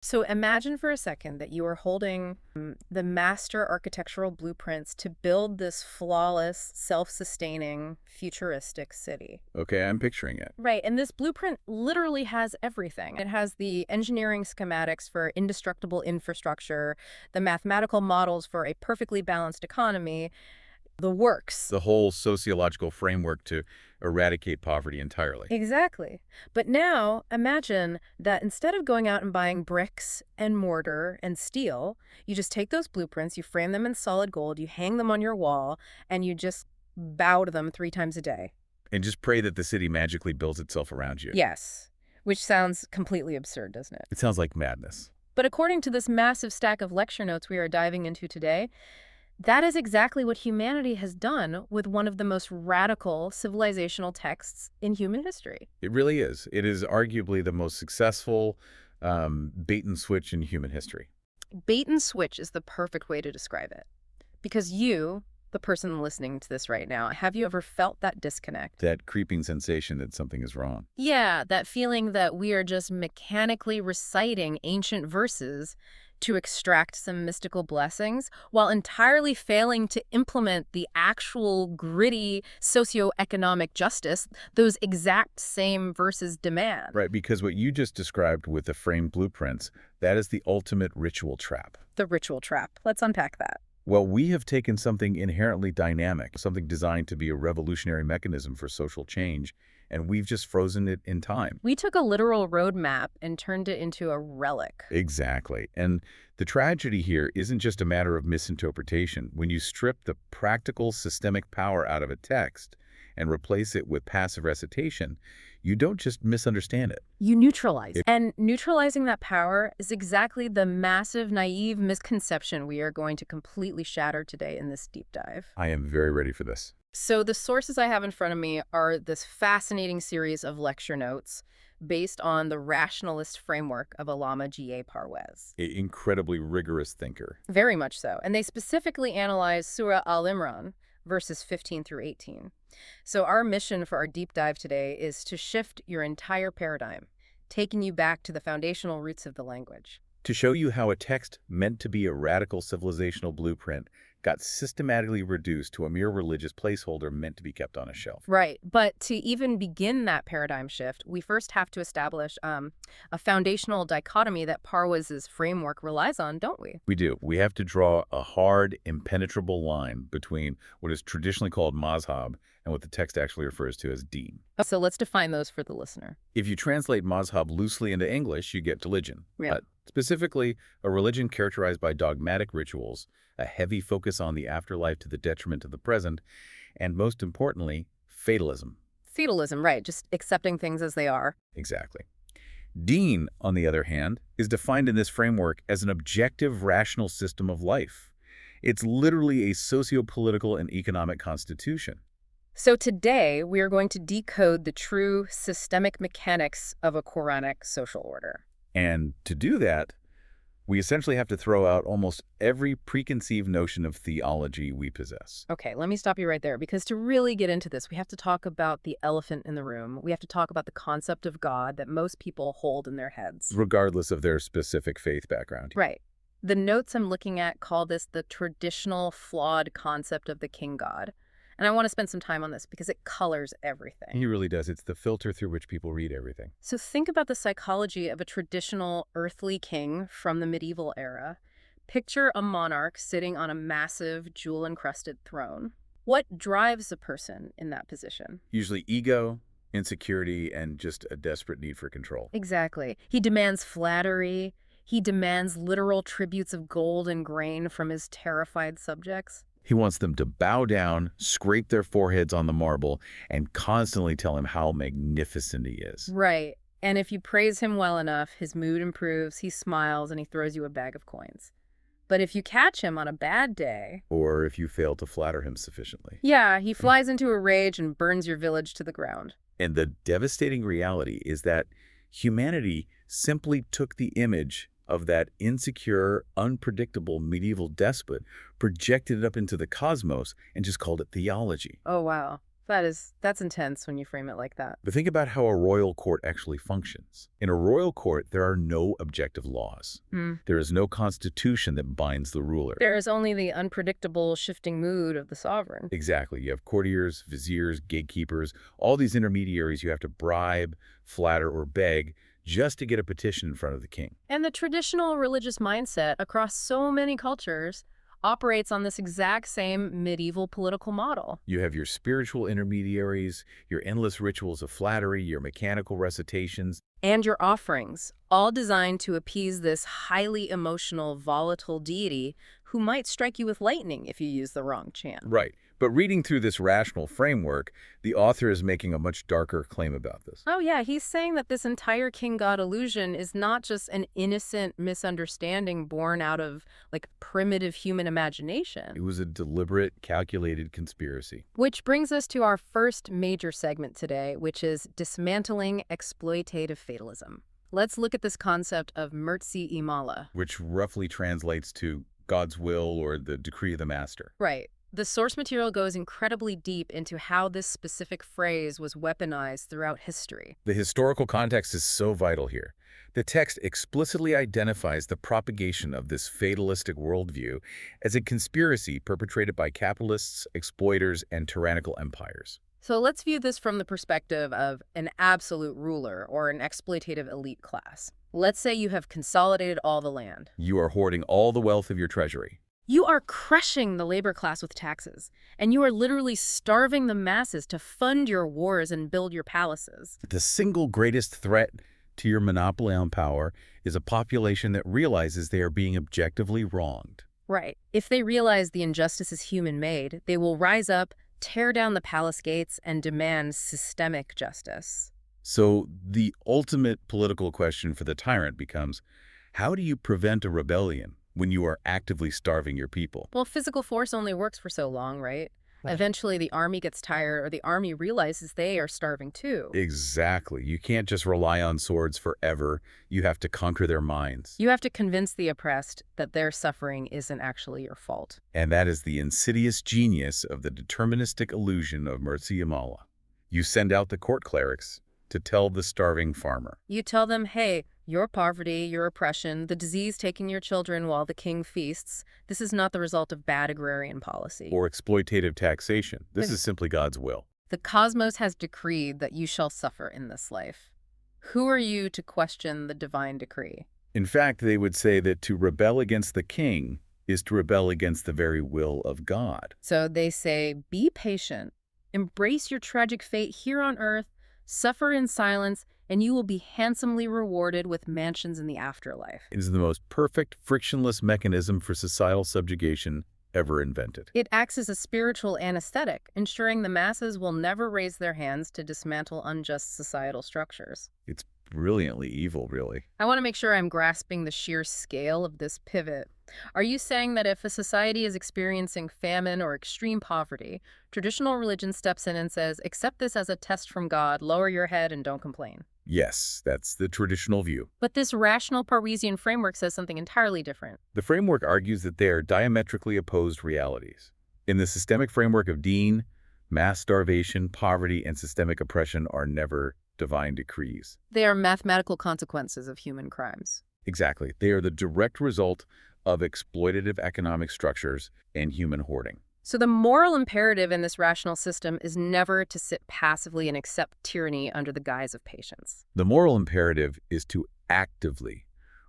So imagine for a second that you are holding the master architectural blueprints to build this flawless, self-sustaining, futuristic city. Okay, I'm picturing it. Right, and this blueprint literally has everything. It has the engineering schematics for indestructible infrastructure, the mathematical models for a perfectly balanced economy, the works. The whole sociological framework to eradicate poverty entirely. Exactly. But now imagine that instead of going out and buying bricks and mortar and steel, you just take those blueprints, you frame them in solid gold, you hang them on your wall, and you just bow to them 3 times a day. And just pray that the city magically builds itself around you. Yes, which sounds completely absurd, doesn't it? It sounds like madness. But according to this massive stack of lecture notes we are diving into today, that is exactly what humanity has done with one of the most radical civilizational texts in human history. It really is. It is arguably the most successful bait and switch in human history. Bait and switch is the perfect way to describe it. Because you, the person listening to this right now, have you ever felt that disconnect? That creeping sensation that something is wrong. Yeah, that feeling that we are just mechanically reciting ancient verses to extract some mystical blessings while entirely failing to implement the actual gritty socioeconomic justice those exact same verses demand. Right, because what you just described with the framed blueprints, that is the ultimate ritual trap. The ritual trap. Let's unpack that. Well, we have taken something inherently dynamic, something designed to be a revolutionary mechanism for social change, and we've just frozen it in time. We took a literal roadmap and turned it into a relic. Exactly. And the tragedy here isn't just a matter of misinterpretation. When you strip the practical systemic power out of a text and replace it with passive recitation, you don't just misunderstand it. You neutralize it. And neutralizing that power is exactly the massive, naive misconception we are going to completely shatter today in this deep dive. I am very ready for this. So the sources I have in front of me are this fascinating series of lecture notes based on the rationalist framework of Allama G. Parwez. An incredibly rigorous thinker. Very much so. And they specifically analyze Surah Al-Imran, verses 15 through 18. So our mission for our deep dive today is to shift your entire paradigm, taking you back to the foundational roots of the language. To show you how a text meant to be a radical civilizational blueprint got systematically reduced to a mere religious placeholder meant to be kept on a shelf. Right. But to even begin that paradigm shift, we first have to establish a foundational dichotomy that Parwez's framework relies on, don't we? We do. We have to draw a hard, impenetrable line between what is traditionally called mazhab and what the text actually refers to as deen. So let's define those for the listener. If you translate mazhab loosely into English, you get religion. Yeah. Specifically, a religion characterized by dogmatic rituals, a heavy focus on the afterlife to the detriment of the present, and most importantly, fatalism. Fatalism, right, just accepting things as they are. Exactly. Deen, on the other hand, is defined in this framework as an objective, rational system of life. It's literally a socio-political and economic constitution. So today, we are going to decode the true systemic mechanics of a Quranic social order. And to do that, we essentially have to throw out almost every preconceived notion of theology we possess. Okay, let me stop you right there, because to really get into this, we have to talk about the elephant in the room. We have to talk about the concept of God that most people hold in their heads. Regardless of their specific faith background. Right. The notes I'm looking at call this the traditional flawed concept of the king god. And I want to spend some time on this because it colors everything. He really does. It's the filter through which people read everything. So think about the psychology of a traditional earthly king from the medieval era. Picture a monarch sitting on a massive, jewel-encrusted throne. What drives a person in that position? Usually ego, insecurity, and just a desperate need for control. Exactly. He demands flattery. He demands literal tributes of gold and grain from his terrified subjects. He wants them to bow down, scrape their foreheads on the marble, and constantly tell him how magnificent he is. Right. And if you praise him well enough, his mood improves, he smiles, and he throws you a bag of coins. But if you catch him on a bad day... Or if you fail to flatter him sufficiently. Yeah, he flies into a rage and burns your village to the ground. And the devastating reality is that humanity simply took the image of that insecure, unpredictable medieval despot, projected it up into the cosmos, and just called it theology. Oh, wow. That's intense when you frame it like that. But think about how a royal court actually functions. In a royal court, there are no objective laws. Hmm. There is no constitution that binds the ruler. There is only the unpredictable shifting mood of the sovereign. Exactly. You have courtiers, viziers, gatekeepers, all these intermediaries you have to bribe, flatter, or beg just to get a petition in front of the king. And the traditional religious mindset across so many cultures operates on this exact same medieval political model. You have your spiritual intermediaries, your endless rituals of flattery, your mechanical recitations. And your offerings, all designed to appease this highly emotional, volatile deity who might strike you with lightning if you use the wrong chant. Right. But reading through this rational framework, the author is making a much darker claim about this. Oh yeah, he's saying that this entire king-god illusion is not just an innocent misunderstanding born out of, like, primitive human imagination. It was a deliberate, calculated conspiracy. Which brings us to our first major segment today, which is dismantling exploitative fatalism. Let's look at this concept of mertzi imala. Which roughly translates to God's will or the decree of the master. Right. The source material goes incredibly deep into how this specific phrase was weaponized throughout history. The historical context is so vital here. The text explicitly identifies the propagation of this fatalistic worldview as a conspiracy perpetrated by capitalists, exploiters, and tyrannical empires. So let's view this from the perspective of an absolute ruler or an exploitative elite class. Let's say you have consolidated all the land. You are hoarding all the wealth of your treasury. You are crushing the labor class with taxes, and you are literally starving the masses to fund your wars and build your palaces. The single greatest threat to your monopoly on power is a population that realizes they are being objectively wronged. Right. If they realize the injustice is human-made, they will rise up, tear down the palace gates, and demand systemic justice. So the ultimate political question for the tyrant becomes, how do you prevent a rebellion when you are actively starving your people? Well, physical force only works for so long, right? Eventually, the army gets tired, or the army realizes they are starving too. Exactly. You can't just rely on swords forever. You have to conquer their minds. You have to convince the oppressed that their suffering isn't actually your fault. And that is the insidious genius of the deterministic illusion of mercy Yamala. You send out the court clerics to tell the starving farmer. You tell them, hey, your poverty, your oppression, the disease taking your children while the king feasts, this is not the result of bad agrarian policy. Or exploitative taxation. This is simply God's will. The cosmos has decreed that you shall suffer in this life. Who are you to question the divine decree? In fact, they would say that to rebel against the king is to rebel against the very will of God. So they say, be patient, embrace your tragic fate here on earth, suffer in silence, and you will be handsomely rewarded with mansions in the afterlife. It is the most perfect, frictionless mechanism for societal subjugation ever invented. It acts as a spiritual anesthetic, ensuring the masses will never raise their hands to dismantle unjust societal structures. It's brilliantly evil, really. I want to make sure I'm grasping the sheer scale of this pivot. Are you saying that if a society is experiencing famine or extreme poverty, traditional religion steps in and says, accept this as a test from God, lower your head, and don't complain? Yes, that's the traditional view. But this rational Parwezian framework says something entirely different. The framework argues that they are diametrically opposed realities. In the systemic framework of Deen, mass starvation, poverty, and systemic oppression are never divine decrees. They are mathematical consequences of human crimes. Exactly. They are the direct result of exploitative economic structures and human hoarding. So the moral imperative in this rational system is never to sit passively and accept tyranny under the guise of patience. The moral imperative is to actively,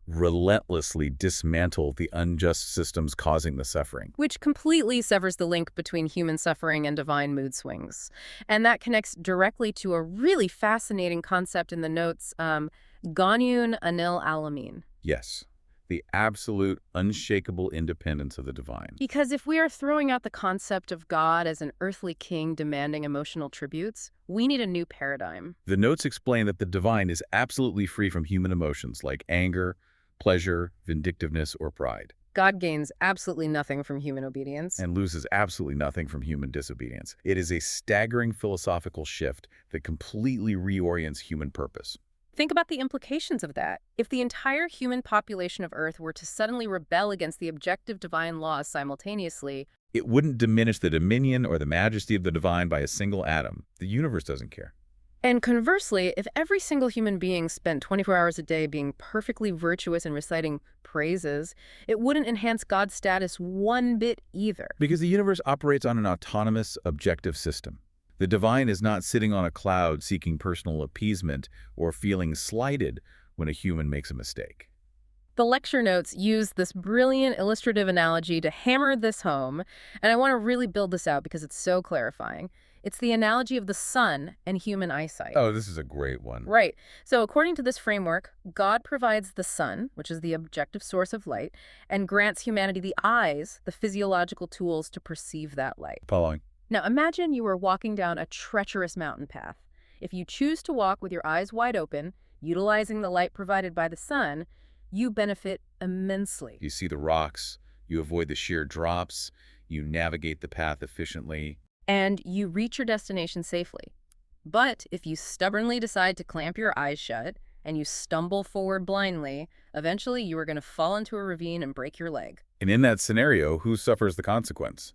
relentlessly dismantle the unjust systems causing the suffering. Which completely severs the link between human suffering and divine mood swings. And that connects directly to a really fascinating concept in the notes, Ghaniyun Anil Alamin. Yes. The absolute, unshakable independence of the divine. Because if we are throwing out the concept of God as an earthly king demanding emotional tributes, we need a new paradigm. The notes explain that the divine is absolutely free from human emotions like anger, pleasure, vindictiveness, or pride. God gains absolutely nothing from human obedience. And loses absolutely nothing from human disobedience. It is a staggering philosophical shift that completely reorients human purpose. Think about the implications of that. If the entire human population of Earth were to suddenly rebel against the objective divine laws simultaneously, It wouldn't diminish the dominion or the majesty of the divine by a single atom. The universe doesn't care. and conversely, if every single human being spent 24 hours a day being perfectly virtuous and reciting praises, it wouldn't enhance God's status one bit either. Because the universe operates on an autonomous, objective system. The divine is not sitting on a cloud seeking personal appeasement or feeling slighted when a human makes a mistake. The lecture notes use this brilliant illustrative analogy to hammer this home, and I want to really build this out because it's so clarifying. It's the analogy of the sun and human eyesight. Oh, this is a great one. Right. So according to this framework, God provides the sun, which is the objective source of light, and grants humanity the eyes, the physiological tools to perceive that light. Following. Now imagine you were walking down a treacherous mountain path. If you choose to walk with your eyes wide open, utilizing the light provided by the sun, you benefit immensely. You see the rocks, you avoid the sheer drops, you navigate the path efficiently. And you reach your destination safely. But if you stubbornly decide to clamp your eyes shut and you stumble forward blindly, eventually you are going to fall into a ravine and break your leg. And in that scenario, who suffers the consequence?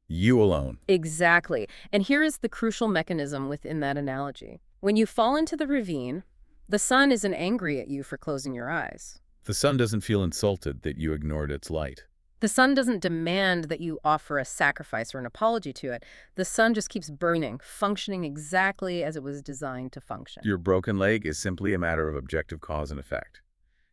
You alone. Exactly. And here is the crucial mechanism within that analogy. When you fall into the ravine, the sun isn't angry at you for closing your eyes. The sun doesn't feel insulted that you ignored its light. The sun doesn't demand that you offer a sacrifice or an apology to it. The sun just keeps burning, functioning exactly as it was designed to function. Your broken leg is simply a matter of objective cause and effect.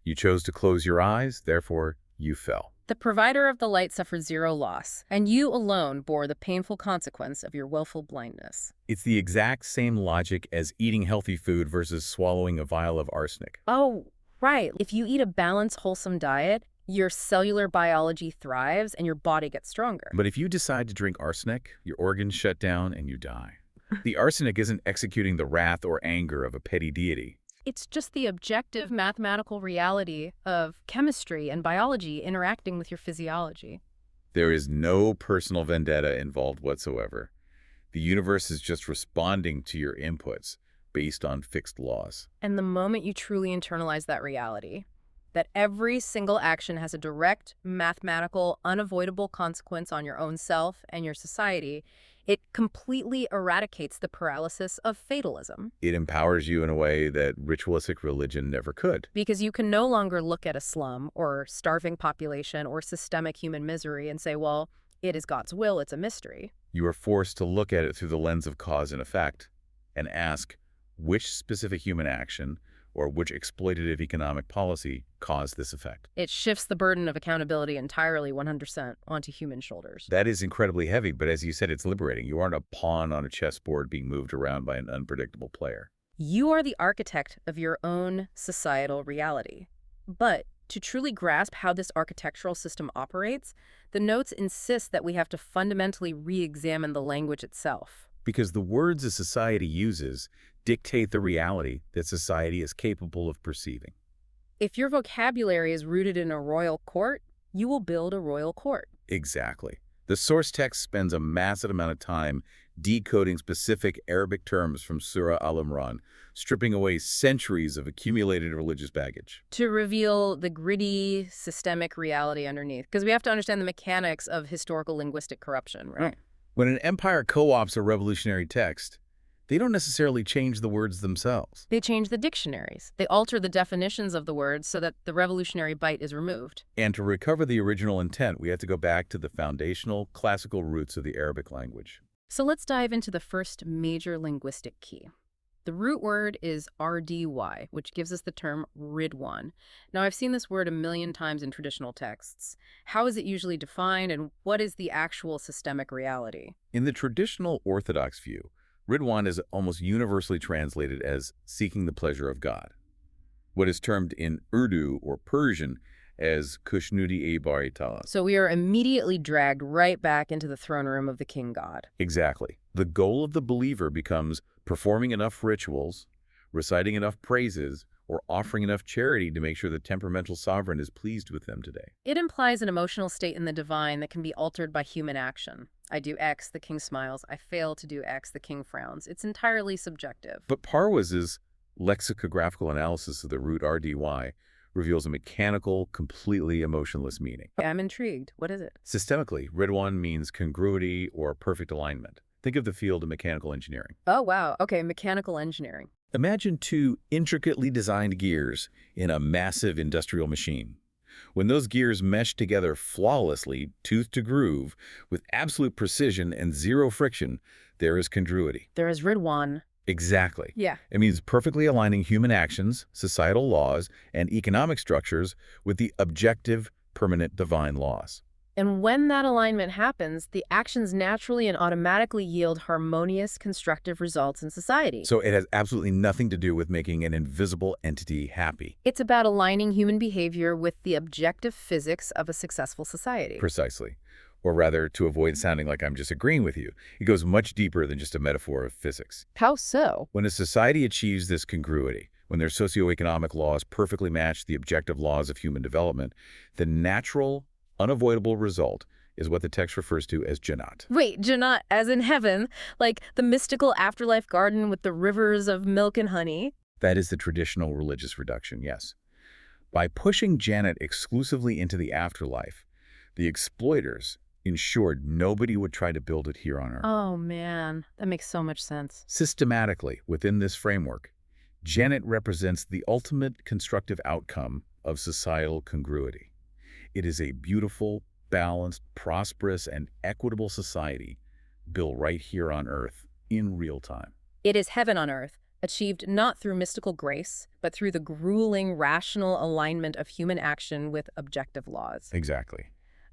You chose to close your eyes, therefore you fell. The provider of the light suffered zero loss, and you alone bore the painful consequence of your willful blindness. It's the exact same logic as eating healthy food versus swallowing a vial of arsenic. Oh, right. If you eat a balanced, wholesome diet, your cellular biology thrives and your body gets stronger. But if you decide to drink arsenic, your organs shut down and you die. The arsenic isn't executing the wrath or anger of a petty deity. It's just the objective mathematical reality of chemistry and biology interacting with your physiology. There is no personal vendetta involved whatsoever. The universe is just responding to your inputs based on fixed laws. And the moment you truly internalize that reality, that every single action has a direct, mathematical, unavoidable consequence on your own self and your society, it completely eradicates the paralysis of fatalism. It empowers you in a way that ritualistic religion never could. Because you can no longer look at a slum or starving population or systemic human misery and say, well, it is God's will, it's a mystery. You are forced to look at it through the lens of cause and effect and ask which specific human action or which exploitative economic policy caused this effect. It shifts the burden of accountability entirely 100% onto human shoulders. That is incredibly heavy, but as you said, it's liberating. You aren't a pawn on a chessboard being moved around by an unpredictable player. You are the architect of your own societal reality. But to truly grasp how this architectural system operates, the notes insist that we have to fundamentally re-examine the language itself. Because the words a society uses dictate the reality that society is capable of perceiving. If your vocabulary is rooted in a royal court, you will build a royal court. Exactly. The source text spends a massive amount of time decoding specific Arabic terms from Surah Al-Imran, stripping away centuries of accumulated religious baggage. To reveal the gritty, systemic reality underneath. Because we have to understand the mechanics of historical linguistic corruption, right? When an empire co-opts a revolutionary text, they don't necessarily change the words themselves. They change the dictionaries. They alter the definitions of the words so that the revolutionary bite is removed. And to recover the original intent, we have to go back to the foundational, classical roots of the Arabic language. So let's dive into the first major linguistic key. The root word is RDY, which gives us the term Ridwan. Now, I've seen this word a million times in traditional texts. How is it usually defined, and what is the actual systemic reality? In the traditional Orthodox view, Ridwan is almost universally translated as seeking the pleasure of God. What is termed in Urdu or Persian as Kushnudi-e-Bari Ta'ala. So we are immediately dragged right back into the throne room of the king god. Exactly. The goal of the believer becomes performing enough rituals, reciting enough praises, or offering enough charity to make sure the temperamental sovereign is pleased with them today. It implies an emotional state in the divine that can be altered by human action. I do X, the king smiles. I fail to do X, the king frowns. It's entirely subjective. But Parwez is Lexicographical analysis of the root RDY reveals a mechanical, completely emotionless meaning. I'm intrigued. What is it? Systemically, Ridwan means congruity or perfect alignment. Think of the field of mechanical engineering. Oh, wow. Okay, mechanical engineering. Imagine two intricately designed gears in a massive industrial machine. When those gears mesh together flawlessly, tooth to groove, with absolute precision and zero friction, there is congruity. There is Ridwan. Exactly. Yeah. It means perfectly aligning human actions, societal laws, and economic structures with the objective, permanent divine laws. And when that alignment happens, the actions naturally and automatically yield harmonious, constructive results in society. So it has absolutely nothing to do with making an invisible entity happy. It's about aligning human behavior with the objective physics of a successful society. Precisely. Or rather, to avoid sounding like I'm just agreeing with you, it goes much deeper than just a metaphor of physics. How so? When a society achieves this congruity, when their socioeconomic laws perfectly match the objective laws of human development, the natural, unavoidable result is what the text refers to as Jannat. Wait, Jannat as in heaven, like the mystical afterlife garden with the rivers of milk and honey? That is the traditional religious reduction, yes. By pushing Jannat exclusively into the afterlife, the exploiters ensured nobody would try to build it here on Earth. Oh, man. That makes so much sense. Systematically, within this framework, Jannat represents the ultimate constructive outcome of societal congruity. It is a beautiful, balanced, prosperous, and equitable society built right here on Earth in real time. It is heaven on earth, achieved not through mystical grace, but through the grueling, rational alignment of human action with objective laws. Exactly.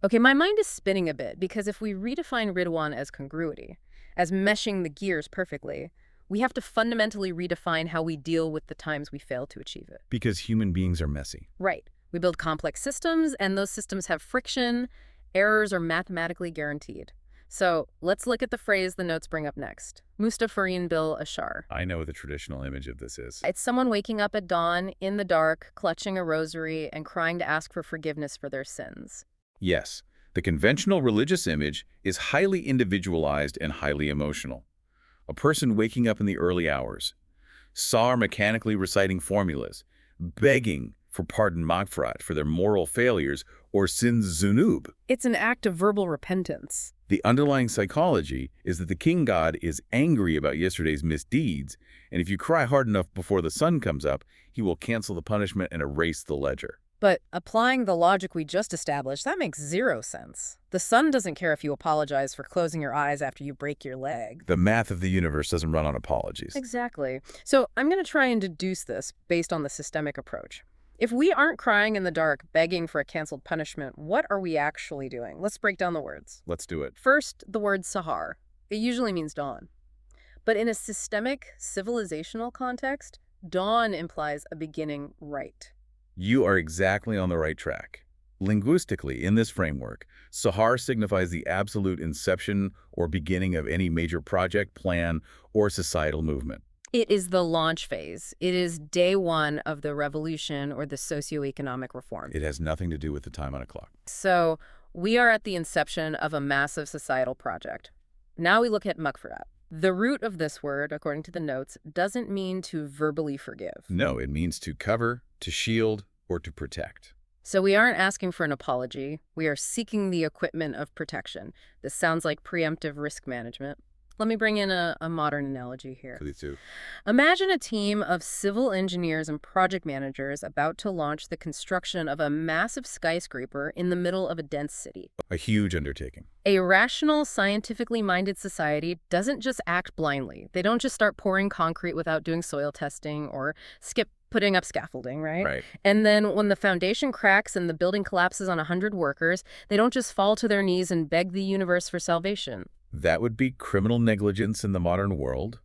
Okay, my mind is spinning a bit because if we redefine Ridwan as congruity, as meshing the gears perfectly, we have to fundamentally redefine how we deal with the times we fail to achieve it. Because human beings are messy. Right. We build complex systems, and those systems have friction. Errors are mathematically guaranteed. So let's look at the phrase the notes bring up next. Mustafarin bil-Ashar. I know what the traditional image of this is. It's someone waking up at dawn, in the dark, clutching a rosary, and crying to ask for forgiveness for their sins. Yes, the conventional religious image is highly individualized and highly emotional. A person waking up in the early hours, Sar mechanically reciting formulas, begging for pardon Maghfirah for their moral failures or sins zunub. It's an act of verbal repentance. The underlying psychology is that the king god is angry about yesterday's misdeeds, and if you cry hard enough before the sun comes up, he will cancel the punishment and erase the ledger. But applying the logic we just established, that makes zero sense. The sun doesn't care if you apologize for closing your eyes after you break your leg. The math of the universe doesn't run on apologies. Exactly. So I'm going to try and deduce this based on the systemic approach. If we aren't crying in the dark, begging for a canceled punishment, what are we actually doing? Let's break down the words. Let's do it. First, the word sahar. It usually means dawn. But in a systemic, civilizational context, dawn implies a beginning right. You are exactly on the right track. Linguistically, in this framework, Sahar signifies the absolute inception or beginning of any major project, plan, or societal movement. It is the launch phase. It is day one of the revolution or the socioeconomic reform. It has nothing to do with the time on a clock. So we are at the inception of a massive societal project. Now we look at Maghfirah. The root of this word, according to the notes, doesn't mean to verbally forgive. No, it means to cover, to shield, or to protect. So we aren't asking for an apology. We are seeking the equipment of protection. This sounds like preemptive risk management. Let me bring in a modern analogy here. Please do. Imagine a team of civil engineers and project managers about to launch the construction of a massive skyscraper in the middle of a dense city. A huge undertaking. A rational, scientifically minded society doesn't just act blindly. They don't just start pouring concrete without doing soil testing or skip putting up scaffolding, right? Right. And then when the foundation cracks and the building collapses on 100 workers, they don't just fall to their knees and beg the universe for salvation. That would be criminal negligence in the modern world.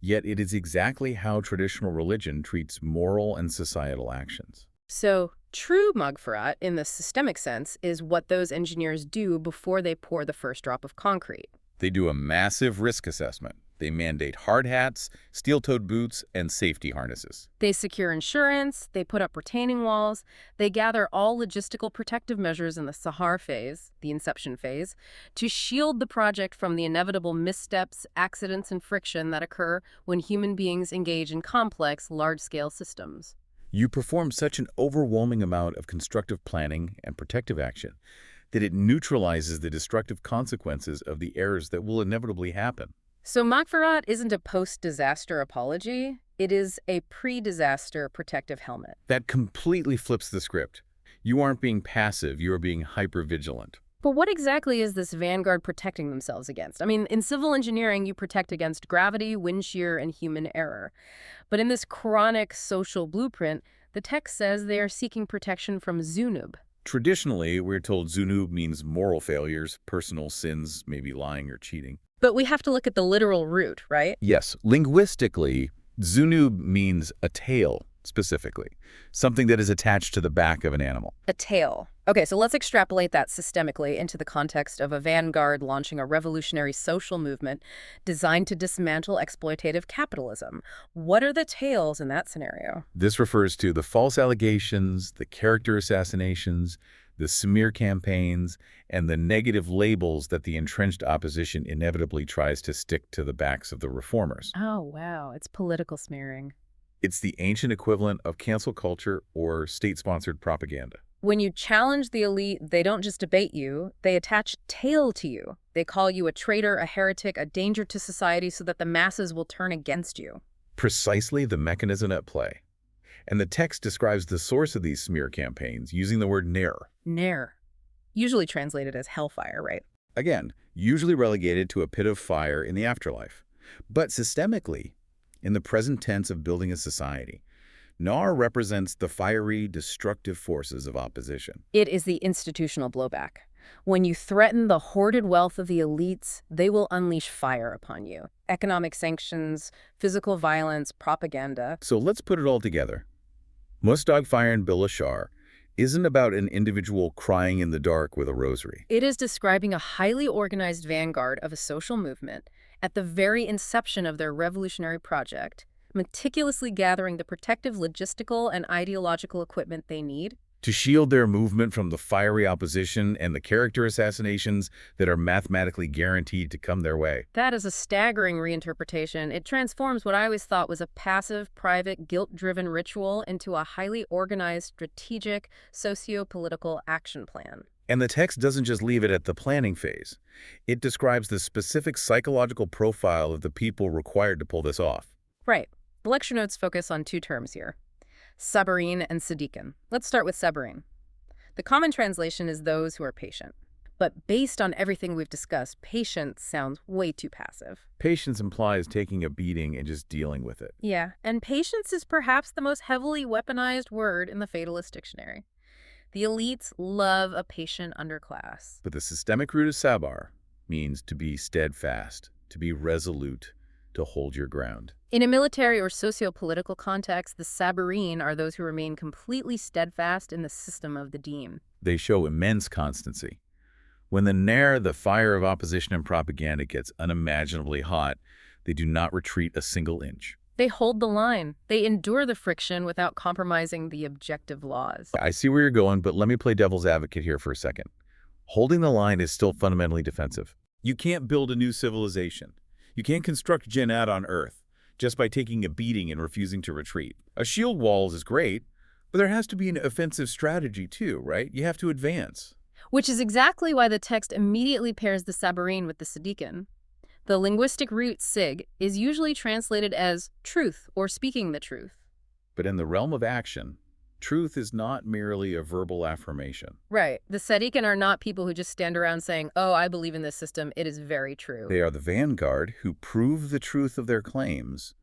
Yet it is exactly how traditional religion treats moral and societal actions. So true Maghfirah, in the systemic sense, is what those engineers do before they pour the first drop of concrete. They do a massive risk assessment. They mandate hard hats, steel-toed boots, and safety harnesses. They secure insurance, they put up retaining walls, they gather all logistical protective measures in the Sahar phase, the inception phase, to shield the project from the inevitable missteps, accidents, and friction that occur when human beings engage in complex, large-scale systems. You perform such an overwhelming amount of constructive planning and protective action that it neutralizes the destructive consequences of the errors that will inevitably happen. So Maghfirah isn't a post-disaster apology, it is a pre-disaster protective helmet. That completely flips the script. You aren't being passive, you are being hypervigilant. But what exactly is this vanguard protecting themselves against? I mean, in civil engineering, you protect against gravity, wind shear, and human error. But in this Quranic social blueprint, the text says they are seeking protection from zunub. Traditionally, we're told zunub means moral failures, personal sins, maybe lying or cheating. But we have to look at the literal root, right? Yes, linguistically, zunub means a tail, specifically, something that is attached to the back of an animal. A tail. Okay, so let's extrapolate that systemically into the context of a vanguard launching a revolutionary social movement designed to dismantle exploitative capitalism. What are the tails in that scenario? This refers to the false allegations, the character assassinations, the smear campaigns, and the negative labels that the entrenched opposition inevitably tries to stick to the backs of the reformers. Oh, wow. It's political smearing. It's the ancient equivalent of cancel culture or state-sponsored propaganda. When you challenge the elite, they don't just debate you, they attach tail to you. They call you a traitor, a heretic, a danger to society so that the masses will turn against you. Precisely the mechanism at play. And the text describes the source of these smear campaigns using the word ner. Ner. Usually translated as hellfire, right? Again, usually relegated to a pit of fire in the afterlife. But systemically, in the present tense of building a society, Nar represents the fiery, destructive forces of opposition. It is the institutional blowback. When you threaten the hoarded wealth of the elites, they will unleash fire upon you. Economic sanctions, physical violence, propaganda. So let's put it all together. Mustagfire and bil-Ashar isn't about an individual crying in the dark with a rosary. It is describing a highly organized vanguard of a social movement at the very inception of their revolutionary project, meticulously gathering the protective logistical and ideological equipment they need To shield their movement from the fiery opposition and the character assassinations that are mathematically guaranteed to come their way. That is a staggering reinterpretation. It transforms what I always thought was a passive, private, guilt-driven ritual into a highly organized, strategic, socio-political action plan. And the text doesn't just leave it at the planning phase. It describes the specific psychological profile of the people required to pull this off. Right. The lecture notes focus on two terms here: Sabarin and Sadiqin. Let's start with Sabarin. The common translation is those who are patient. But based on everything we've discussed, patience sounds way too passive. Patience implies taking a beating and just dealing with it. Yeah, and patience is perhaps the most heavily weaponized word in the Fatalist Dictionary. The elites love a patient underclass. But the systemic root of sabar means to be steadfast, to be resolute, to hold your ground. In a military or socio-political context, the Sabarin are those who remain completely steadfast in the system of the deen. They show immense constancy. When the nar, the fire of opposition and propaganda, gets unimaginably hot, they do not retreat a single inch. They hold the line. They endure the friction without compromising the objective laws. I see where you're going, but let me play devil's advocate here for a second. Holding the line is still fundamentally defensive. You can't build a new civilization. You can't construct Jannat on Earth just by taking a beating and refusing to retreat. A shield wall is great, but there has to be an offensive strategy too, right? You have to advance. Which is exactly why the text immediately pairs the Sabarin with the Sadiqin. The linguistic root sig is usually translated as truth or speaking the truth. But in the realm of action, truth is not merely a verbal affirmation. Right. The Sadiqin are not people who just stand around saying, oh, I believe in this system, it is very true. They are the vanguard who prove the truth of their claims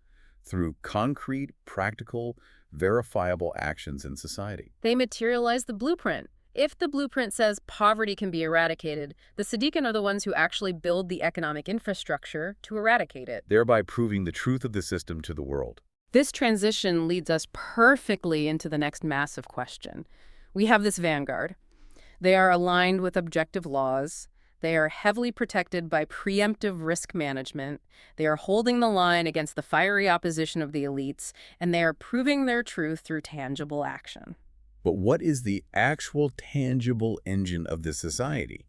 through concrete, practical, verifiable actions in society. They materialize the blueprint. If the blueprint says poverty can be eradicated, the Sadiqin are the ones who actually build the economic infrastructure to eradicate it, thereby proving the truth of the system to the world. This transition leads us perfectly into the next massive question. We have this vanguard. They are aligned with objective laws. They are heavily protected by preemptive risk management. They are holding the line against the fiery opposition of the elites, and they are proving their truth through tangible action. But what is the actual tangible engine of this society?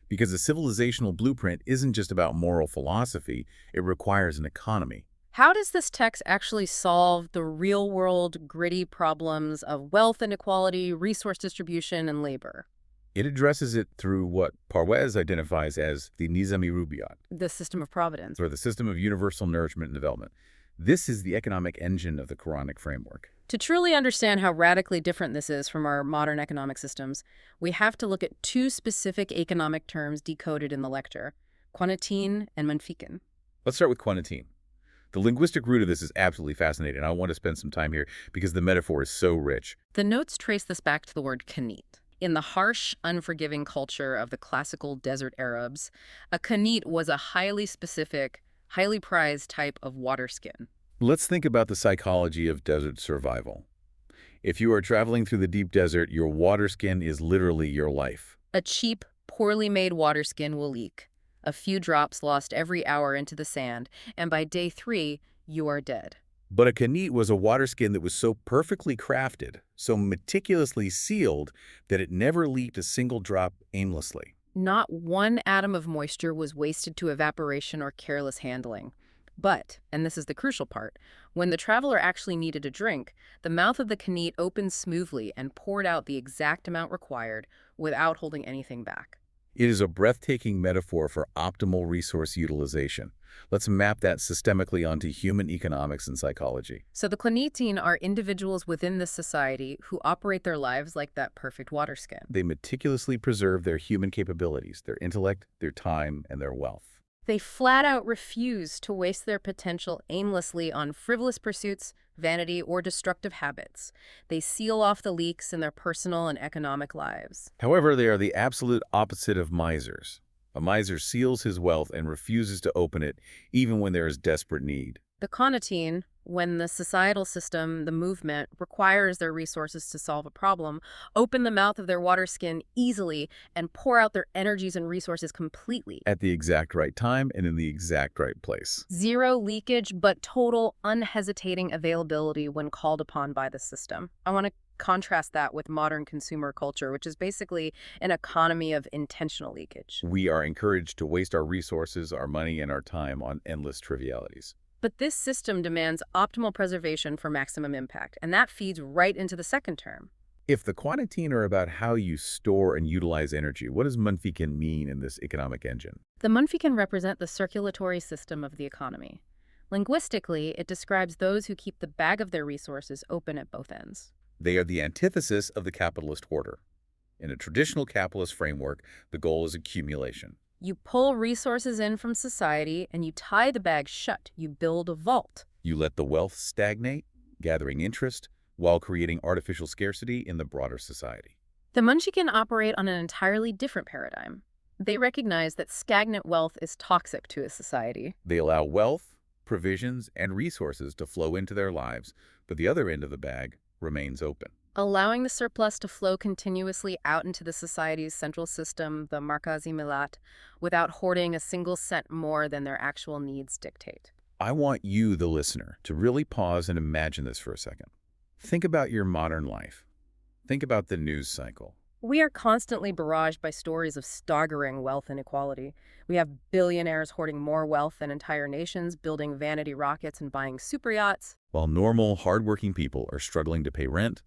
Because a civilizational blueprint isn't just about moral philosophy, it requires an economy. How does this text actually solve the real-world, gritty problems of wealth inequality, resource distribution, and labor? It addresses it through what Parwez identifies as the Nizami Rubaiyat, The system of providence. or the system of universal nourishment and development. This is the economic engine of the Quranic framework. To truly understand how radically different this is from our modern economic systems, we have to look at two specific economic terms decoded in the lecture, quantine and manfikin. Let's start with quantine. The linguistic root of this is absolutely fascinating. I want to spend some time here because the metaphor is so rich. The notes trace this back to the word kanit. In the harsh, unforgiving culture of the classical desert Arabs, a kanit was a highly specific, highly prized type of water skin. Let's think about the psychology of desert survival. If you are traveling through the deep desert, your water skin is literally your life. A cheap, poorly made water skin will leak. A few drops lost every hour into the sand, and by day 3, you are dead. But a kanit was a water skin that was so perfectly crafted, so meticulously sealed, that it never leaked a single drop aimlessly. Not one atom of moisture was wasted to evaporation or careless handling. But, and this is the crucial part, when the traveler actually needed a drink, the mouth of the kanit opened smoothly and poured out the exact amount required without holding anything back. It is a breathtaking metaphor for optimal resource utilization. Let's map that systemically onto human economics and psychology. So the Qanitin are individuals within this society who operate their lives like that perfect water skin. They meticulously preserve their human capabilities, their intellect, their time, and their wealth. They flat out refuse to waste their potential aimlessly on frivolous pursuits, vanity, or destructive habits. They seal off the leaks in their personal and economic lives. However, they are the absolute opposite of misers. A miser seals his wealth and refuses to open it, even when there is desperate need. The Qanitin, when the societal system, the movement, requires their resources to solve a problem, open the mouth of their water skin easily and pour out their energies and resources completely. At the exact right time and in the exact right place. Zero leakage, but total, unhesitating availability when called upon by the system. I want to contrast that with modern consumer culture, which is basically an economy of intentional leakage. We are encouraged to waste our resources, our money, and our time on endless trivialities. But this system demands optimal preservation for maximum impact, and that feeds right into the second term. If the quantine are about how you store and utilize energy, what does manfikin mean in this economic engine? The manfikin represent the circulatory system of the economy. Linguistically, it describes those who keep the bag of their resources open at both ends. They are the antithesis of the capitalist hoarder. In a traditional capitalist framework, the goal is accumulation. You pull resources in from society and you tie the bag shut. You build a vault. You let the wealth stagnate, gathering interest, while creating artificial scarcity in the broader society. The Munchkin operate on an entirely different paradigm. They recognize that stagnant wealth is toxic to a society. They allow wealth, provisions, and resources to flow into their lives, but the other end of the bag remains open. Allowing the surplus to flow continuously out into the society's central system, the Markazi Milat, without hoarding a single cent more than their actual needs dictate. I want you, the listener, to really pause and imagine this for a second. Think about your modern life. Think about the news cycle. We are constantly barraged by stories of staggering wealth inequality. We have billionaires hoarding more wealth than entire nations, building vanity rockets and buying super yachts. While normal, hardworking people are struggling to pay rent,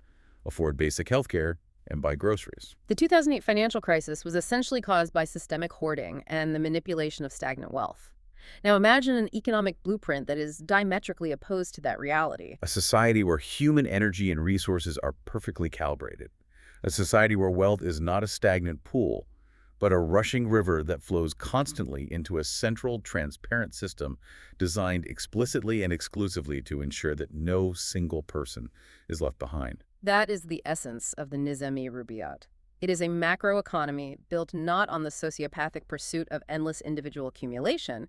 afford basic health care, and buy groceries. The 2008 financial crisis was essentially caused by systemic hoarding and the manipulation of stagnant wealth. Now imagine an economic blueprint that is diametrically opposed to that reality. A society where human energy and resources are perfectly calibrated. A society where wealth is not a stagnant pool, but a rushing river that flows constantly into a central, transparent system designed explicitly and exclusively to ensure that no single person is left behind. That is the essence of the Nizami Rubaiyat. It is a macroeconomy built not on the sociopathic pursuit of endless individual accumulation,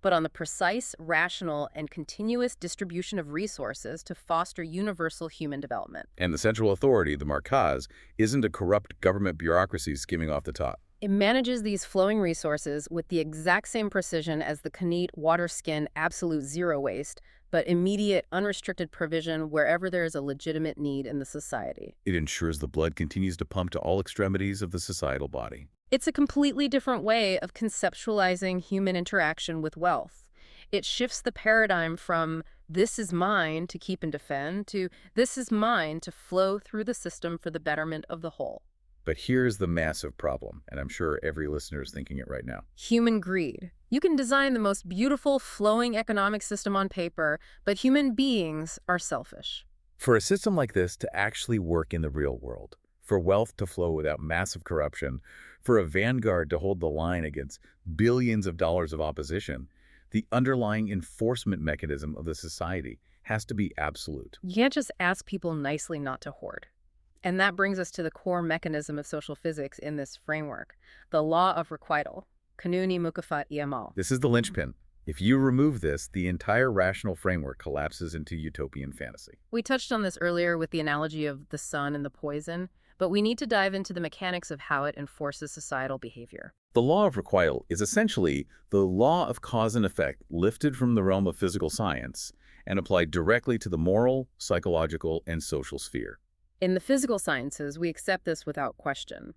but on the precise, rational, and continuous distribution of resources to foster universal human development. And the central authority, the Markaz, isn't a corrupt government bureaucracy skimming off the top. It manages these flowing resources with the exact same precision as the Qanit water skin absolute zero waste, but immediate, unrestricted provision wherever there is a legitimate need in the society. It ensures the blood continues to pump to all extremities of the societal body. It's a completely different way of conceptualizing human interaction with wealth. It shifts the paradigm from this is mine to keep and defend to this is mine to flow through the system for the betterment of the whole. But here's the massive problem, and I'm sure every listener is thinking it right now. Human greed. You can design the most beautiful, flowing economic system on paper, but human beings are selfish. For a system like this to actually work in the real world, for wealth to flow without massive corruption, for a vanguard to hold the line against billions of dollars of opposition, the underlying enforcement mechanism of the society has to be absolute. You can't just ask people nicely not to hoard. And that brings us to the core mechanism of social physics in this framework, the law of requital, kanuni mukafat iamal. This is the linchpin. If you remove this, the entire rational framework collapses into utopian fantasy. We touched on this earlier with the analogy of the sun and the poison, but we need to dive into the mechanics of how it enforces societal behavior. The law of requital is essentially the law of cause and effect lifted from the realm of physical science and applied directly to the moral, psychological, and social sphere. In the physical sciences, we accept this without question.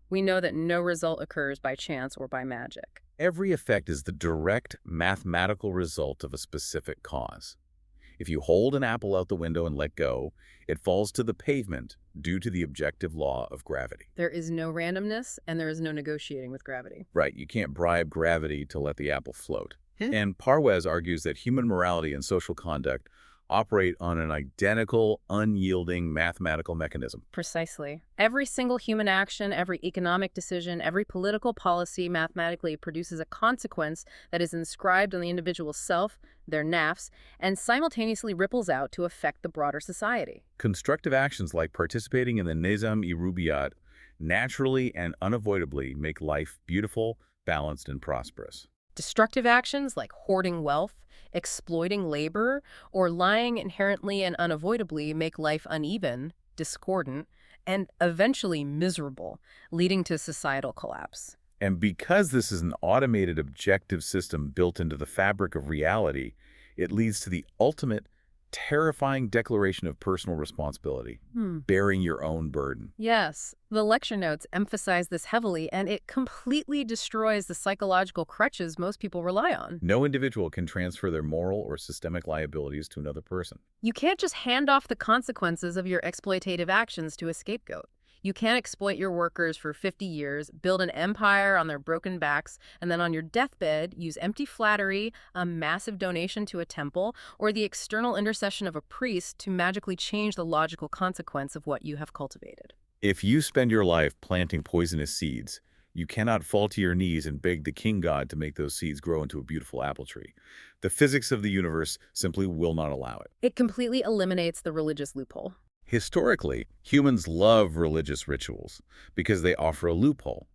We know that no result occurs by chance or by magic. Every effect is the direct mathematical result of a specific cause. If you hold an apple out the window and let go, it falls to the pavement due to the objective law of gravity. There is no randomness, and there is no negotiating with gravity. Right, you can't bribe gravity to let the apple float. And Parwez argues that human morality and social conduct operate on an identical, unyielding mathematical mechanism. Precisely. Every single human action, every economic decision, every political policy mathematically produces a consequence that is inscribed on the individual's self, their nafs, and simultaneously ripples out to affect the broader society. Constructive actions like participating in the Nizam-e-Rubaiyat naturally and unavoidably make life beautiful, balanced, and prosperous. Destructive actions like hoarding wealth, exploiting labor, or lying inherently and unavoidably make life uneven, discordant, and eventually miserable, leading to societal collapse. And because this is an automated objective system built into the fabric of reality, it leads to the ultimate terrifying declaration of personal responsibility, bearing your own burden. Yes, the lecture notes emphasize this heavily, and it completely destroys the psychological crutches most people rely on. No individual can transfer their moral or systemic liabilities to another person. You can't just hand off the consequences of your exploitative actions to a scapegoat. You can't exploit your workers for 50 years, build an empire on their broken backs, and then on your deathbed, use empty flattery, a massive donation to a temple, or the external intercession of a priest to magically change the logical consequence of what you have cultivated. If you spend your life planting poisonous seeds, you cannot fall to your knees and beg the king god to make those seeds grow into a beautiful apple tree. The physics of the universe simply will not allow it. It completely eliminates the religious loophole. Historically, humans love religious rituals because they offer a loophole.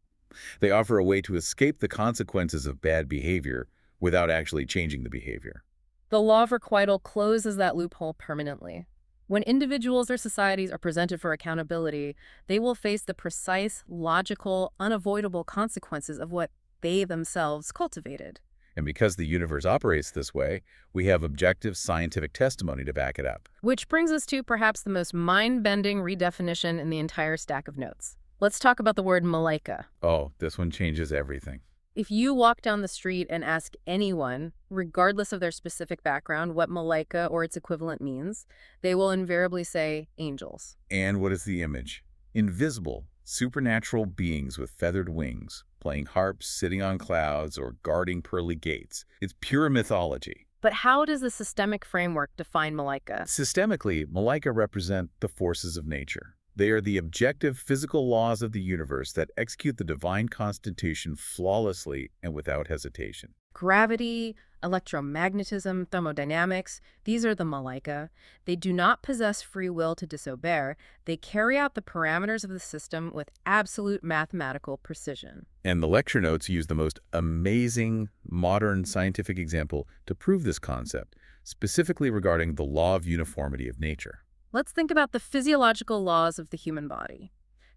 They offer a way to escape the consequences of bad behavior without actually changing the behavior. The law of requital closes that loophole permanently. When individuals or societies are presented for accountability, they will face the precise, logical, unavoidable consequences of what they themselves cultivated. And because the universe operates this way, we have objective scientific testimony to back it up. Which brings us to perhaps the most mind-bending redefinition in the entire stack of notes. Let's talk about the word malaika. Oh, this one changes everything. If you walk down the street and ask anyone, regardless of their specific background, what malaika or its equivalent means, they will invariably say angels. And what is the image? Invisible, supernatural beings with feathered wings, playing harps, sitting on clouds, or guarding pearly gates. It's pure mythology. But how does the systemic framework define malaika? Systemically, malaika represent the forces of nature. They are the objective physical laws of the universe that execute the divine constitution flawlessly and without hesitation. Gravity, electromagnetism, thermodynamics, these are the malaika. They do not possess free will to disobey. They carry out the parameters of the system with absolute mathematical precision. And the lecture notes use the most amazing modern scientific example to prove this concept, specifically regarding the law of uniformity of nature. Let's think about the physiological laws of the human body.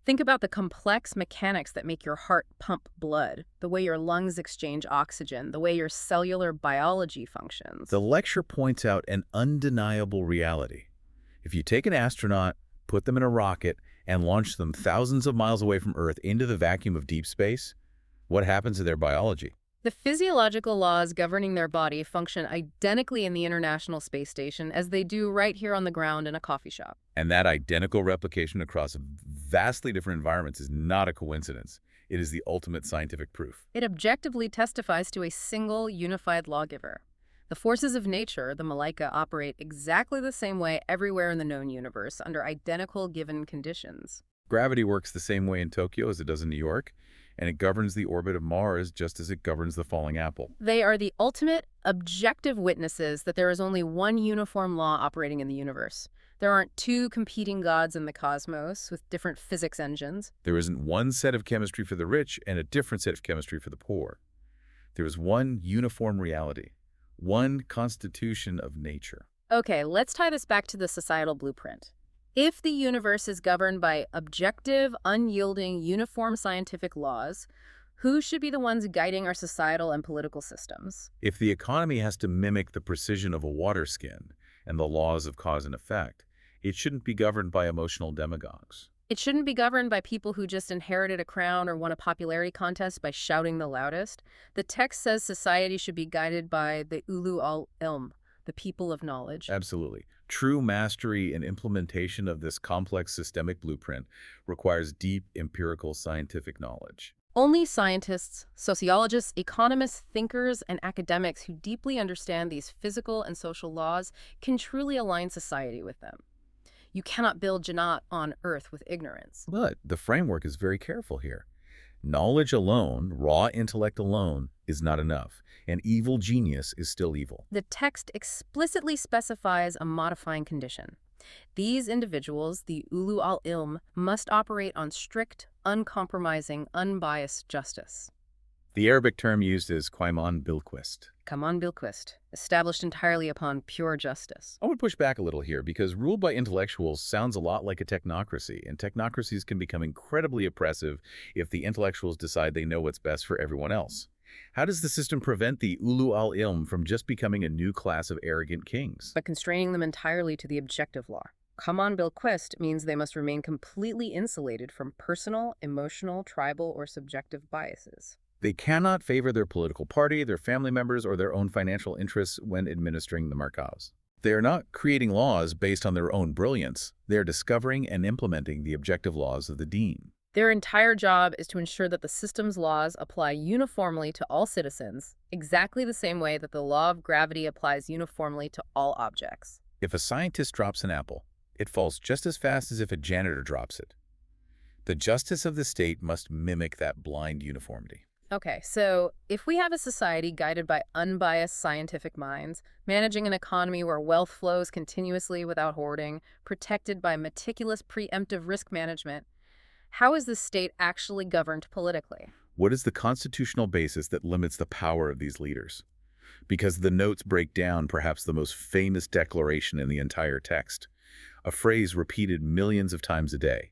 Think about the complex mechanics that make your heart pump blood, the way your lungs exchange oxygen, the way your cellular biology The functions. lecture points out an undeniable reality. If you take an astronaut, put them in a rocket, and launch them thousands of miles away from Earth into the vacuum of deep space, what happens to their biology? The physiological laws governing their body function identically in the International Space Station as they do right here on the ground in a coffee shop. And that identical replication across vastly different environments is not a coincidence. It is the ultimate scientific proof. It objectively testifies to a single unified lawgiver. The forces of nature, the Malaika, operate exactly the same way everywhere in the known universe under identical given conditions. Gravity works the same way in Tokyo as it does in New York, and it governs the orbit of Mars just as it governs the falling apple. They are the ultimate objective witnesses that there is only one uniform law operating in the universe. There aren't two competing gods in the cosmos with different physics engines. There isn't one set of chemistry for the rich and a different set of chemistry for the poor. There is one uniform reality, one constitution of nature. Okay, let's tie this back to the societal blueprint. If the universe is governed by objective, unyielding, uniform scientific laws, who should be the ones guiding our societal and political systems? If the economy has to mimic the precision of a water skin and the laws of cause and effect, it shouldn't be governed by emotional demagogues. It shouldn't be governed by people who just inherited a crown or won a popularity contest by shouting the loudest. The text says society should be guided by the ulu al-ilm, the people of knowledge. Absolutely. True mastery and implementation of this complex systemic blueprint requires deep empirical scientific knowledge. Only scientists, sociologists, economists, thinkers, and academics who deeply understand these physical and social laws can truly align society with them. You cannot build Jannat on earth with ignorance. But the framework is very careful here. Knowledge alone, raw intellect alone, is not enough. An evil genius is still evil. The text explicitly specifies a modifying condition. These individuals, the ulu al-ilm, must operate on strict, uncompromising, unbiased justice. The Arabic term used is Qaimam bil-Qist. bil-Qist, established entirely upon pure justice. I would push back a little here because ruled by intellectuals sounds a lot like a technocracy, and technocracies can become incredibly oppressive if the intellectuals decide they know what's best for everyone else. How does the system prevent the ulu al-ilm from just becoming a new class of arrogant kings? But constraining them entirely to the objective law. bil-Qist means they must remain completely insulated from personal, emotional, tribal, or subjective biases. They cannot favor their political party, their family members, or their own financial interests when administering the markaz. They are not creating laws based on their own brilliance. They are discovering and implementing the objective laws of the deen. Their entire job is to ensure that the system's laws apply uniformly to all citizens, exactly the same way that the law of gravity applies uniformly to all objects. If a scientist drops an apple, it falls just as fast as if a janitor drops it. The justice of the state must mimic that blind uniformity. Okay, so if we have a society guided by unbiased scientific minds, managing an economy where wealth flows continuously without hoarding, protected by meticulous preemptive risk management, how is the state actually governed politically? What is the constitutional basis that limits the power of these leaders? Because the notes break down perhaps the most famous declaration in the entire text, a phrase repeated millions of times a day,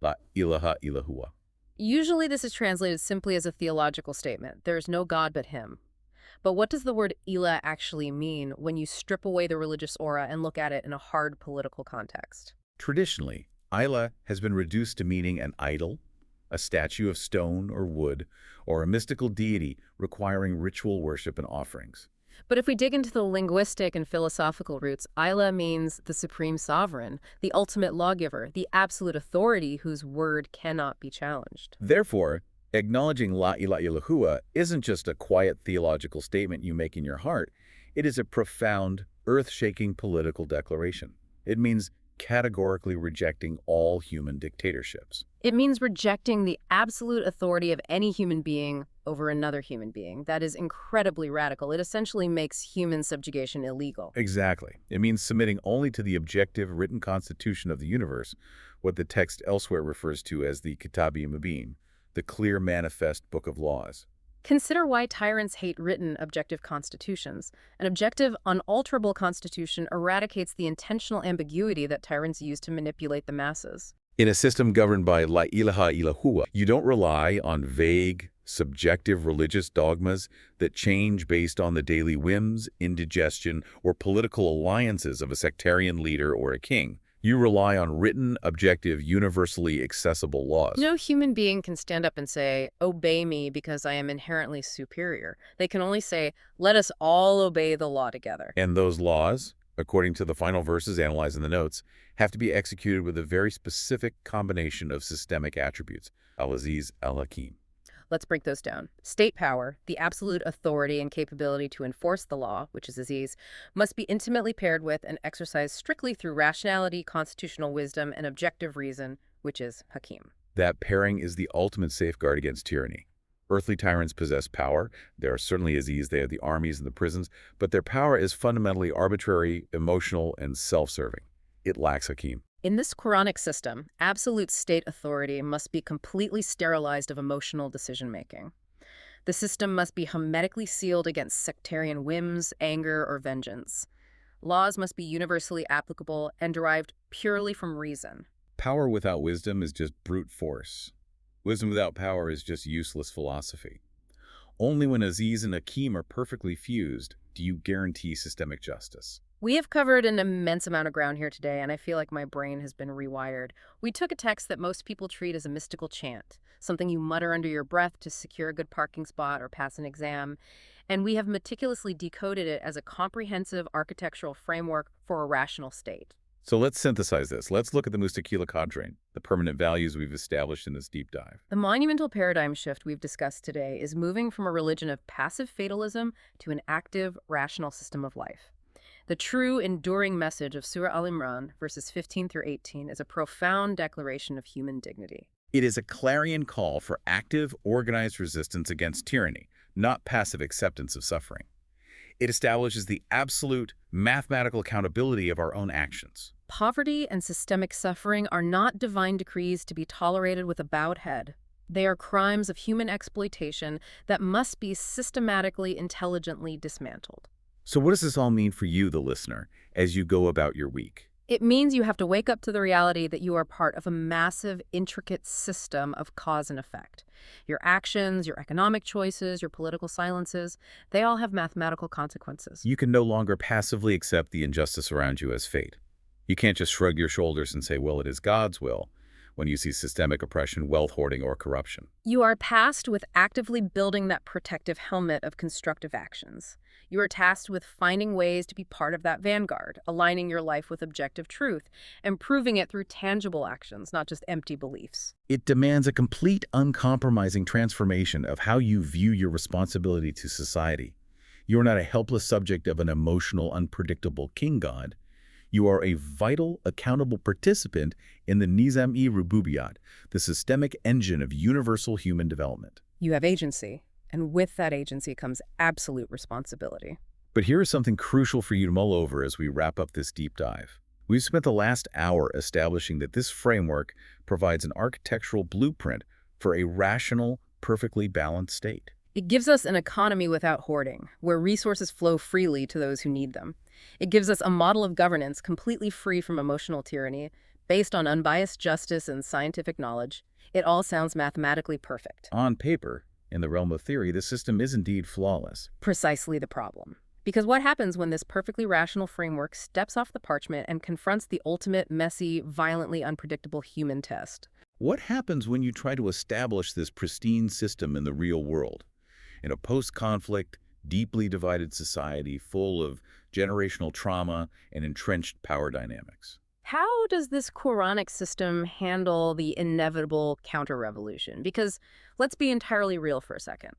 La ilaha illallah. Usually this is translated simply as a theological statement. There is no God but him. But what does the word ilah actually mean when you strip away the religious aura and look at it in a hard political context? Traditionally, ilah has been reduced to meaning an idol, a statue of stone or wood, or a mystical deity requiring ritual worship and offerings. But if we dig into the linguistic and philosophical roots, ilah means the supreme sovereign, the ultimate lawgiver, the absolute authority whose word cannot be challenged. Therefore, acknowledging La ilaha illallah isn't just a quiet theological statement you make in your heart. It is a profound, earth-shaking political declaration. It means categorically rejecting all human dictatorships. It means rejecting the absolute authority of any human being over another human being. That is incredibly radical. It essentially makes human subjugation illegal. Exactly. It means submitting only to the objective written constitution of the universe, what the text elsewhere refers to as the Kitabi Mubin, the clear manifest book of laws. Consider why tyrants hate written, objective constitutions. An objective, unalterable constitution eradicates the intentional ambiguity that tyrants use to manipulate the masses. In a system governed by La ilaha illallah, you don't rely on vague, subjective religious dogmas that change based on the daily whims, indigestion, or political alliances of a sectarian leader or a king. You rely on written, objective, universally accessible laws. No human being can stand up and say, obey me because I am inherently superior. They can only say, let us all obey the law together. And those laws, according to the final verses analyzed in the notes, have to be executed with a very specific combination of systemic attributes. Al-Aziz, Al-Hakim. Let's break those down. State power, the absolute authority and capability to enforce the law, which is Aziz, must be intimately paired with and exercised strictly through rationality, constitutional wisdom, and objective reason, which is Hakim. That pairing is the ultimate safeguard against tyranny. Earthly tyrants possess power. There are certainly Aziz, they have the armies and the prisons, but their power is fundamentally arbitrary, emotional, and self-serving. It lacks Hakim. In this Quranic system, absolute state authority must be completely sterilized of emotional decision-making. The system must be hermetically sealed against sectarian whims, anger, or vengeance. Laws must be universally applicable and derived purely from reason. Power without wisdom is just brute force. Wisdom without power is just useless philosophy. Only when Aziz and Hakim are perfectly fused do you guarantee systemic justice. We have covered an immense amount of ground here today, and I feel like my brain has been rewired. We took a text that most people treat as a mystical chant, something you mutter under your breath to secure a good parking spot or pass an exam, and we have meticulously decoded it as a comprehensive architectural framework for a rational state. So let's synthesize this. Let's look at the Mustaqila Quadrant, the permanent values we've established in this deep dive. The monumental paradigm shift we've discussed today is moving from a religion of passive fatalism to an active, rational system of life. The true, enduring message of Surah Al-Imran, verses 15 through 18, is a profound declaration of human dignity. It is a clarion call for active, organized resistance against tyranny, not passive acceptance of suffering. It establishes the absolute mathematical accountability of our own actions. Poverty and systemic suffering are not divine decrees to be tolerated with a bowed head. They are crimes of human exploitation that must be systematically, intelligently dismantled. So what does this all mean for you, the listener, as you go about your week? It means you have to wake up to the reality that you are part of a massive, intricate system of cause and effect. Your actions, your economic choices, your political silences, they all have mathematical consequences. You can no longer passively accept the injustice around you as fate. You can't just shrug your shoulders and say, well, it is God's will, when you see systemic oppression, wealth hoarding, or corruption. You are tasked with actively building that protective helmet of constructive actions. You are tasked with finding ways to be part of that vanguard, aligning your life with objective truth, and proving it through tangible actions, not just empty beliefs. It demands a complete, uncompromising transformation of how you view your responsibility to society. You are not a helpless subject of an emotional, unpredictable king god. You are a vital, accountable participant in the Nizam-e-Rububiyat, the systemic engine of universal human development. You have agency, and with that agency comes absolute responsibility. But here is something crucial for you to mull over as we wrap up this deep dive. We've spent the last hour establishing that this framework provides an architectural blueprint for a rational, perfectly balanced state. It gives us an economy without hoarding, where resources flow freely to those who need them. It gives us a model of governance completely free from emotional tyranny, based on unbiased justice and scientific knowledge. It all sounds mathematically perfect. On paper, in the realm of theory, the system is indeed flawless. Precisely the problem. Because what happens when this perfectly rational framework steps off the parchment and confronts the ultimate, messy, violently unpredictable human test? What happens when you try to establish this pristine system in the real world? In a post-conflict, deeply divided society full of generational trauma and entrenched power dynamics. How does this Quranic system handle the inevitable counter-revolution? Because let's be entirely real for a second.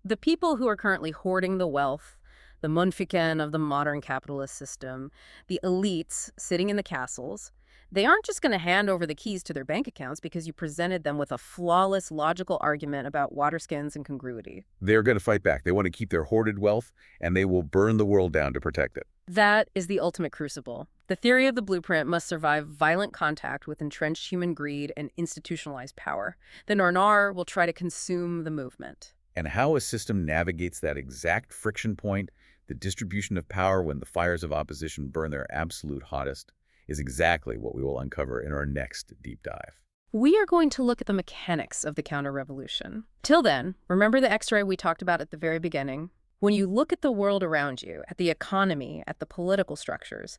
The people who are currently hoarding the wealth, the munfiqin of the modern capitalist system, the elites sitting in the castles, they aren't just going to hand over the keys to their bank accounts because you presented them with a flawless logical argument about water skins and congruity. They're going to fight back. They want to keep their hoarded wealth, and they will burn the world down to protect it. That is the ultimate crucible. The theory of the blueprint must survive violent contact with entrenched human greed and institutionalized power. The Narnar will try to consume the movement. And how a system navigates that exact friction point, the distribution of power when the fires of opposition burn their absolute hottest, is exactly what we will uncover in our next deep dive. We are going to look at the mechanics of the counter-revolution. Till then, remember the X-ray we talked about at the very beginning? When you look at the world around you, at the economy, at the political structures,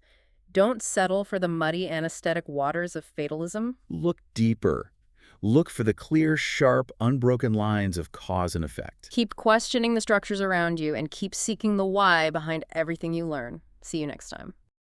don't settle for the muddy anesthetic waters of fatalism. Look deeper. Look for the clear, sharp, unbroken lines of cause and effect. Keep questioning the structures around you and keep seeking the why behind everything you learn. See you next time.